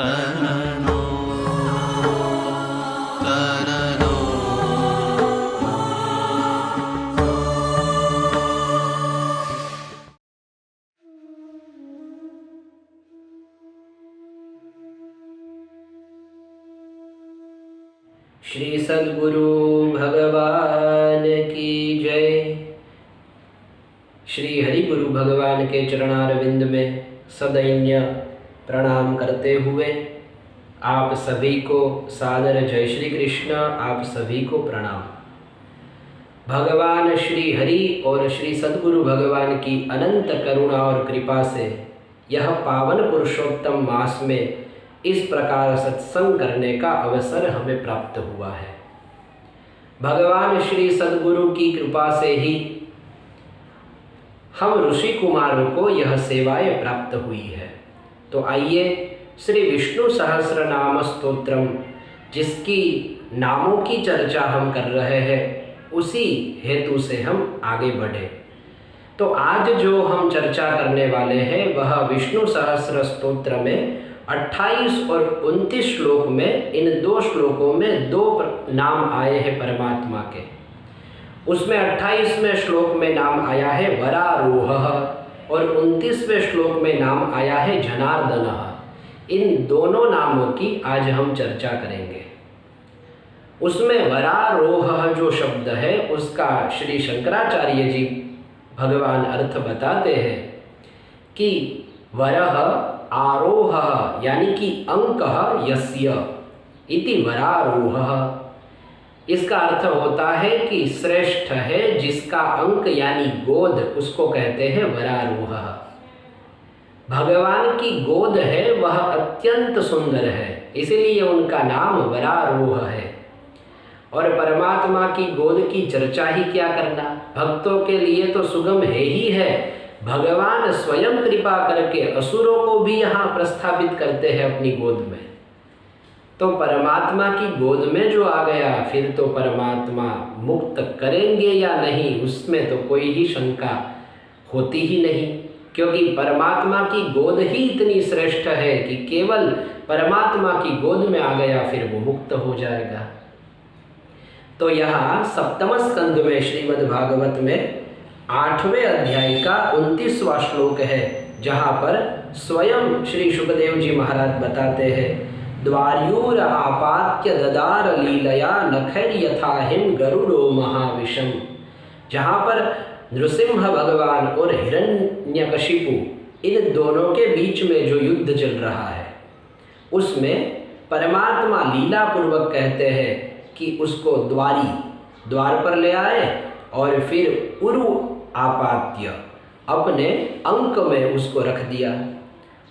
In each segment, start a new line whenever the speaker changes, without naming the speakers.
तननो तननो
श्री सद्गुरु भगवान की जय। श्री हरि गुरु भगवान के चरणारविंद में सदैन्य प्रणाम करते हुए आप सभी को सादर जय श्री कृष्ण। आप सभी को प्रणाम। भगवान श्री हरि और श्री सद्गुरु भगवान की अनंत करुणा और कृपा से यह पावन पुरुषोत्तम मास में इस प्रकार सत्संग करने का अवसर हमें प्राप्त हुआ है। भगवान श्री सद्गुरु की कृपा से ही हम ऋषि कुमारों को यह सेवाएं प्राप्त हुई है। तो आइए श्री विष्णु सहस्र नाम स्तोत्रम, जिसकी नामों की चर्चा हम कर रहे हैं, उसी हेतु से हम आगे बढ़े। तो आज जो हम चर्चा करने वाले हैं वह विष्णु सहस्र स्तोत्र में 28 और 29 श्लोक में, इन दो श्लोकों में दो नाम आए हैं परमात्मा के। उसमें 28वें श्लोक में नाम आया है वरारोहः और 29वें श्लोक में नाम आया है जनार्दनः। इन दोनों नामों की आज हम चर्चा करेंगे। उसमें वरारोहः जो शब्द है उसका श्री शंकराचार्य जी भगवान अर्थ बताते हैं कि वरः आरोह यानी कि अंकः यस्य इति वरारोहः। इसका अर्थ होता है कि श्रेष्ठ है जिसका अंक यानी गोद, उसको कहते हैं वरारोहः। भगवान की गोद है वह अत्यंत सुंदर है, इसलिए उनका नाम वरारोह है। और परमात्मा की गोद की चर्चा ही क्या करना, भक्तों के लिए तो सुगम है ही है। भगवान स्वयं कृपा करके असुरों को भी यहाँ प्रस्थापित करते हैं अपनी गोद में। तो परमात्मा की गोद में जो आ गया फिर तो परमात्मा मुक्त करेंगे या नहीं, उसमें तो कोई ही शंका होती ही नहीं, क्योंकि परमात्मा की गोद ही इतनी श्रेष्ठ है कि केवल परमात्मा की गोद में आ गया फिर वो मुक्त हो जाएगा। तो यहाँ सप्तम स्कंद में श्रीमद् भागवत में 8वें अध्याय का 29वां श्लोक है, जहाँ पर स्वयं श्री शुकदेव जी महाराज बताते हैं, द्वार्यूर आपात्य ददार लीलया नखैर यथा हिम गरुड़ो महाविषम। जहाँ पर नृसिंह भगवान और हिरण्यकशिपु इन दोनों के बीच में जो युद्ध चल रहा है, उसमें परमात्मा लीला पूर्वक कहते हैं कि उसको द्वार पर ले आए और फिर उरु आपात्य अपने अंक में उसको रख दिया।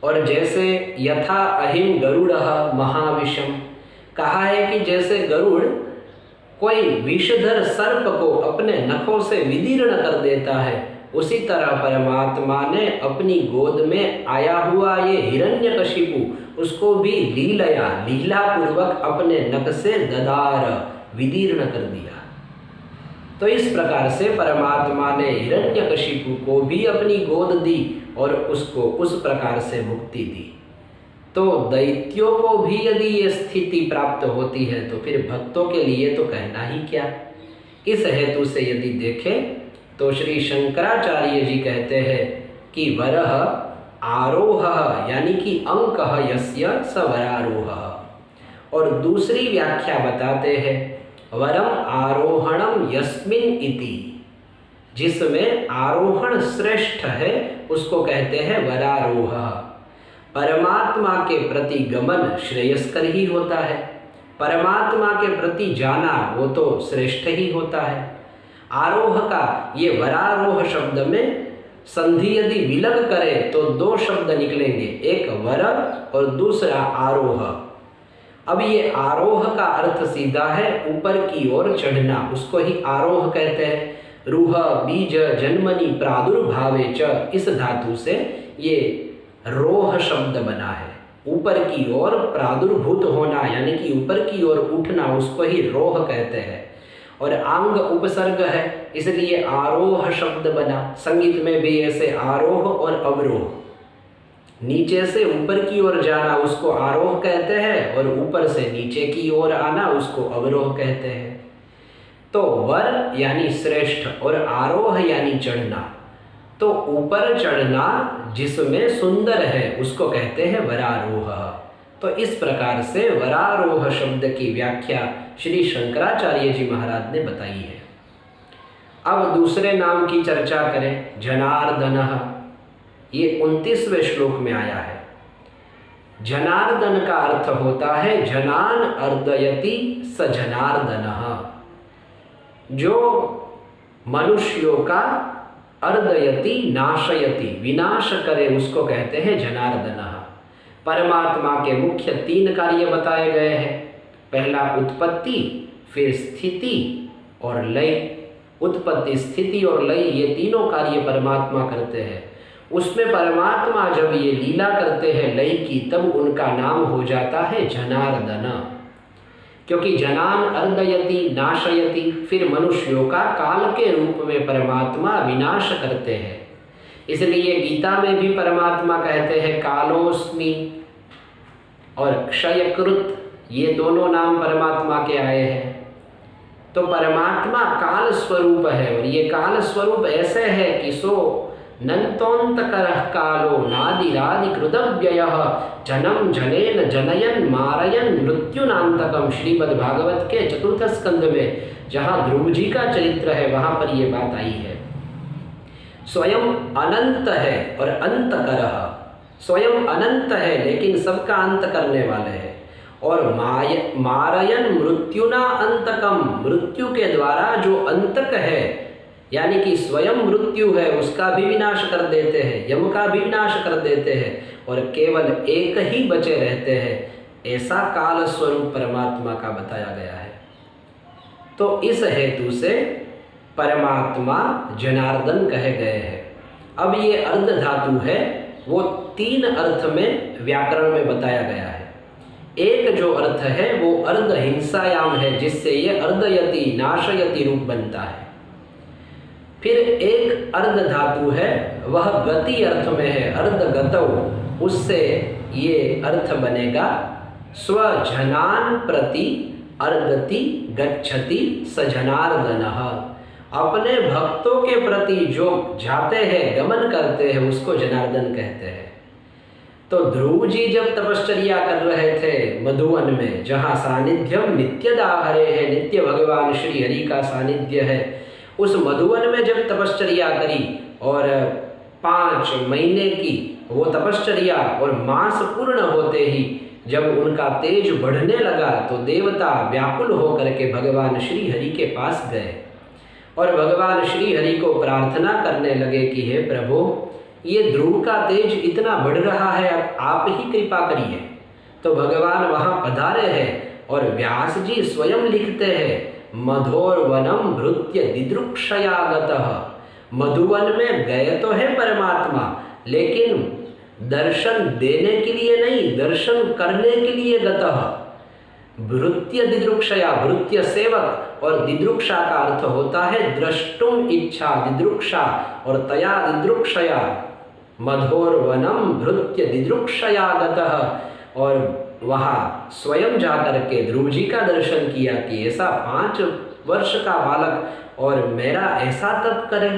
और जैसे यथा अहिम गरुड़ः महाविषम, कहा है कि जैसे गरुड़ कोई विषधर सर्प को अपने नखों से विदीर्ण कर देता है, उसी तरह परमात्मा ने अपनी गोद में आया हुआ ये हिरण्यकशिपु उसको भी लीला पूर्वक अपने नख से ददार विदीर्ण कर दिया। तो इस प्रकार से परमात्मा ने हिरण्यकशिपु को भी अपनी गोद दी और उसको उस प्रकार से मुक्ति दी। तो दैत्यों को भी यदि ये स्थिति प्राप्त होती है तो फिर भक्तों के लिए तो कहना ही क्या। इस हेतु से यदि देखें तो श्री शंकराचार्य जी कहते हैं कि वरः आरोहः यानी कि अंकः यस्य स वरारोहः। और दूसरी व्याख्या बताते हैं वरम आरोहणम यस्मिन इति, जिसमें आरोहण श्रेष्ठ है उसको कहते हैं वरारोहः। परमात्मा के प्रति गमन श्रेयस्कर ही होता है, परमात्मा के प्रति जाना वो तो श्रेष्ठ ही होता है। आरोह का ये वरारोह शब्द में संधि यदि विलग करे तो दो शब्द निकलेंगे, एक वर और दूसरा आरोह। अब ये आरोह का अर्थ सीधा है ऊपर की ओर चढ़ना, उसको ही आरोह कहते हैं। रूह बीज जन्मनि प्रादुर्भावे च, इस धातु से ये रोह शब्द बना है। ऊपर की ओर प्रादुर्भूत होना यानी कि ऊपर की ओर उठना, उसको ही रोह कहते हैं। और आंग उपसर्ग है इसलिए आरोह शब्द बना। संगीत में भी ऐसे आरोह और अवरोह नीचे से ऊपर की ओर जाना उसको आरोह कहते हैं और ऊपर से नीचे की ओर आना उसको अवरोह कहते हैं। तो वर यानी श्रेष्ठ और आरोह यानी चढ़ना। तो ऊपर चढ़ना जिसमें सुंदर है उसको कहते हैं वरारोह। तो इस प्रकार से वरारोह शब्द की व्याख्या श्री शंकराचार्य जी महाराज ने बताई है। अब दूसरे नाम की चर्चा करें, जनार्दनः। ये 29वें श्लोक में आया है। जनार्दन का अर्थ होता है जनान अर्दयति स जनार्दनः। जो मनुष्यों का अर्दयति नाशयति विनाश करे उसको कहते हैं जनार्दनः। परमात्मा के मुख्य 3 कार्य बताए गए हैं। पहला उत्पत्ति, फिर स्थिति और लय। उत्पत्ति, स्थिति और लय ये तीनों कार्य परमात्मा करते हैं। उसमें परमात्मा जब ये लीला करते हैं लय की, तब उनका नाम हो जाता है जनार्दन। क्योंकि जनान अर्दयति नाशयति, फिर मनुष्यों का काल के रूप में परमात्मा विनाश करते हैं। इसलिए गीता में भी परमात्मा कहते हैं कालोस्मि और क्षयकृत, ये दोनों नाम परमात्मा के आए हैं। तो परमात्मा काल स्वरूप है और ये काल स्वरूप ऐसे है कि सो नन्तोन्तकरः कालो नादिरादि कृतव्ययः जन्म जनेन जनयन मारयन मृत्युनान्तकम। श्रीमद् भागवत के 4th स्कंद में जहाँ ध्रुव जी का चरित्र है वहाँ पर ये बात आई है। स्वयं अनंत है और अंतकरः, स्वयं अनंत है लेकिन सबका अंत करने वाले हैं। और मारयन मृत्युना अंतकम, मृत्यु के द्वारा जो अंतक है यानी कि स्वयं मृत्यु है उसका भी विनाश कर देते हैं, यम का भी विनाश कर देते हैं और केवल एक ही बचे रहते हैं। ऐसा काल स्वरूप परमात्मा का बताया गया है। तो इस हेतु से परमात्मा जनार्दन कहे गए हैं। अब ये अर्ध धातु है वो 3 अर्थ में व्याकरण में बताया गया है। एक जो अर्थ है वो अर्ध हिंसायाम है जिससे ये अर्दयति नाशयति रूप बनता है। फिर एक अर्ध धातु है वह गति अर्थ में है, अर्ध गतौ, उससे ये अर्थ बनेगा स्वजनान प्रति अर्दति गच्छति स जनार्दनः। अपने भक्तों के प्रति जो जाते हैं गमन करते हैं उसको जनार्दन कहते हैं। तो ध्रुव जी जब तपश्चर्या कर रहे थे मधुवन में, जहाँ सानिध्यम नित्यदा हरे है, नित्य भगवान श्री हरि का सानिध्य है, उस मधुवन में जब तपश्चर्या करी और 5 महीने की वो तपश्चर्या और मास पूर्ण होते ही जब उनका तेज बढ़ने लगा तो देवता व्याकुल होकर के भगवान श्री हरि के पास गए और भगवान श्री हरि को प्रार्थना करने लगे कि हे प्रभु, ये ध्रुव का तेज इतना बढ़ रहा है, अब आप ही कृपा करिए। तो भगवान वहाँ पधारे हैं और व्यास जी स्वयं लिखते हैं मधोर वनम भृत्य दिदृक्षयागतः। मधुवन में गए तो है परमात्मा लेकिन दर्शन देने के लिए नहीं, दर्शन करने के लिए गतः। भृत्य दिदृक्षया, भृत्य सेवक और दिदृक्षा का अर्थ होता है द्रष्टुम इच्छा, दिदृक्षा और तया दिदृक्षया। मधोर वनम भृत्य दिदृक्षयागतः। और वहाँ स्वयं जाकर के ध्रुव जी का दर्शन किया कि ऐसा 5 वर्ष का बालक और मेरा ऐसा तप करे।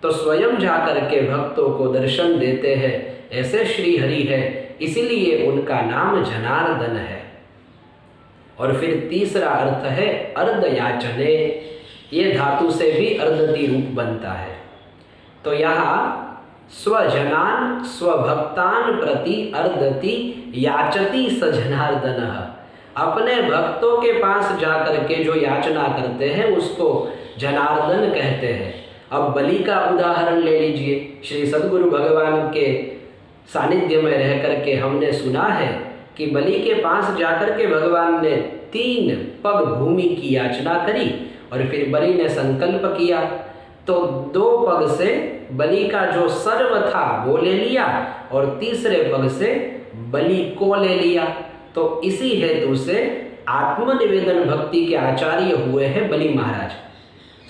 तो स्वयं जाकर के भक्तों को दर्शन देते हैं, ऐसे श्री हरि है, इसीलिए उनका नाम जनार्दन है। और फिर तीसरा अर्थ है अर्धयाचने। ये धातु से भी अर्धति रूप बनता है। तो यहाँ स्वजनान स्वभक्तान प्रति अर्दति याचति स जनार्दनः। अपने भक्तों के पास जाकर के जो याचना करते हैं उसको जनार्दन कहते हैं। अब बलि का उदाहरण ले लीजिए। श्री सद्गुरु भगवान के सानिध्य में रह करके हमने सुना है कि बलि के पास जाकर के भगवान ने 3 पग भूमि की याचना करी और फिर बलि ने संकल्प किया तो 2 पग से बलि का जो सर्व था वो ले लिया और तीसरे पग से बलि को ले लिया। तो इसी हेतु से आत्मनिवेदन भक्ति के आचार्य हुए हैं बलि महाराज।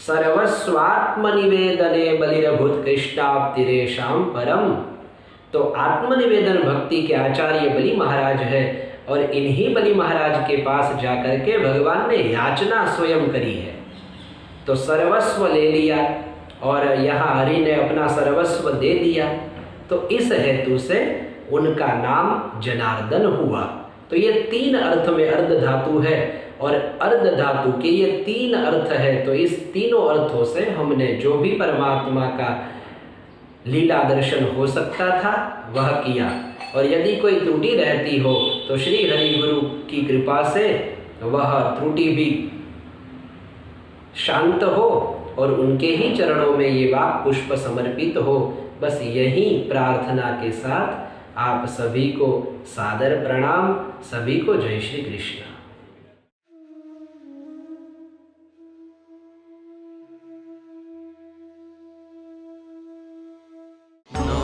सर्वस्वात्मनिवेदने बलिरभूत कृष्णाप्तिरेषां परम। तो आत्मनिवेदन भक्ति के आचार्य बलि महाराज है और इन्हीं बलि महाराज के पास जाकर के भगवान ने याचना स्वयं करी है। तो सर्वस्व ले लिया और यहाँ हरि ने अपना सर्वस्व दे दिया, तो इस हेतु से उनका नाम जनार्दन हुआ। तो ये 3 अर्थ में अर्ध धातु है और अर्ध धातु के ये 3 अर्थ है। तो इस तीनों अर्थों से हमने जो भी परमात्मा का लीला दर्शन हो सकता था वह किया, और यदि कोई त्रुटि रहती हो तो श्री हरि गुरु की कृपा से वह त्रुटि भी शांत हो और उनके ही चरणों में ये वाक पुष्प समर्पित हो। बस यही प्रार्थना के साथ आप सभी को सादर प्रणाम, सभी को जय श्री कृष्ण।
नो